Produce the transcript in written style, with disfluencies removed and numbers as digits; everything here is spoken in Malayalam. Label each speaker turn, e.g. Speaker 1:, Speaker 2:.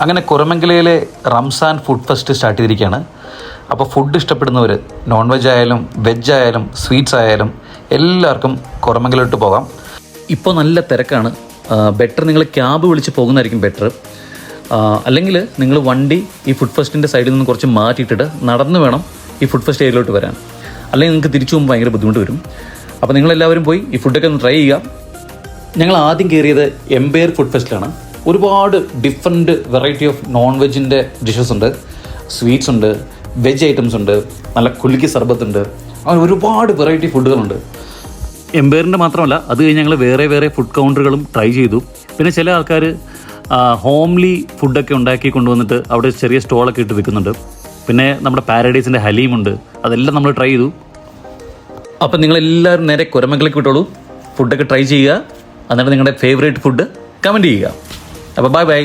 Speaker 1: അങ്ങനെ കുരമംഗലയിലെ റംസാൻ ഫുഡ് ഫെസ്റ്റ് സ്റ്റാർട്ട് ചെയ്തിരിക്കുകയാണ്. അപ്പോൾ ഫുഡ് ഇഷ്ടപ്പെടുന്നവർ നോൺ വെജ് ആയാലും വെജ് ആയാലും സ്വീറ്റ്സ് ആയാലും എല്ലാവർക്കും കുരമംഗലോട്ട് പോകാം. ഇപ്പോൾ നല്ല തിരക്കാണ്. ബെറ്റർ നിങ്ങൾ ക്യാബ് വിളിച്ച് പോകുന്നതായിരിക്കും ബെറ്റർ. അല്ലെങ്കിൽ നിങ്ങൾ വണ്ടി ഈ ഫുഡ് ഫെസ്റ്റിൻ്റെ സൈഡിൽ നിന്ന് കുറച്ച് മാറ്റിയിട്ടിട്ട് നടന്ന് വേണം ഈ ഫുഡ് ഫെസ്റ്റ് ഏരിയയിലോട്ട് വരാൻ. അല്ലെങ്കിൽ നിങ്ങൾക്ക് തിരിച്ചു പോകുമ്പോൾ ഭയങ്കര ബുദ്ധിമുട്ട് വരും. അപ്പോൾ നിങ്ങളെല്ലാവരും പോയി ഈ ഫുഡൊക്കെ ഒന്ന് ട്രൈ ചെയ്യുക. ഞങ്ങൾ ആദ്യം കയറിയത് എംപയർ ഫുഡ് ഫെസ്റ്റിലാണ്. ഒരുപാട് ഡിഫറെൻറ്റ് വെറൈറ്റി ഓഫ് നോൺ വെജിൻ്റെ ഡിഷസ് ഉണ്ട്, സ്വീറ്റ്സ് ഉണ്ട്, വെജ് ഐറ്റംസ് ഉണ്ട്, നല്ല കുലുക്കി സർബത്തുണ്ട്, അങ്ങനെ ഒരുപാട് വെറൈറ്റി ഫുഡുകളുണ്ട്. എംപയറിൻ്റെ മാത്രമല്ല, അത് കഴിഞ്ഞ് ഞങ്ങൾ വേറെ ഫുഡ് കൗണ്ടറുകളും ട്രൈ ചെയ്തു. പിന്നെ ചില ആൾക്കാർ ഹോംലി ഫുഡൊക്കെ ഉണ്ടാക്കി കൊണ്ടുവന്നിട്ട് അവിടെ ചെറിയ സ്റ്റോളൊക്കെ ഇട്ട് വിൽക്കുന്നുണ്ട്. പിന്നെ നമ്മുടെ പാരഡൈസിൻ്റെ ഹലീമുണ്ട്, അതെല്ലാം നമ്മൾ ട്രൈ ചെയ്തു. അപ്പം നിങ്ങളെല്ലാവരും നേരെ കുരമംഗലേക്ക് വിട്ടോളൂ, ഫുഡൊക്കെ ട്രൈ ചെയ്യുക. എന്നിട്ട് നിങ്ങളുടെ ഫേവറേറ്റ് ഫുഡ് കമൻറ്റ് ചെയ്യുക. അപ്പോൾ ബൈ.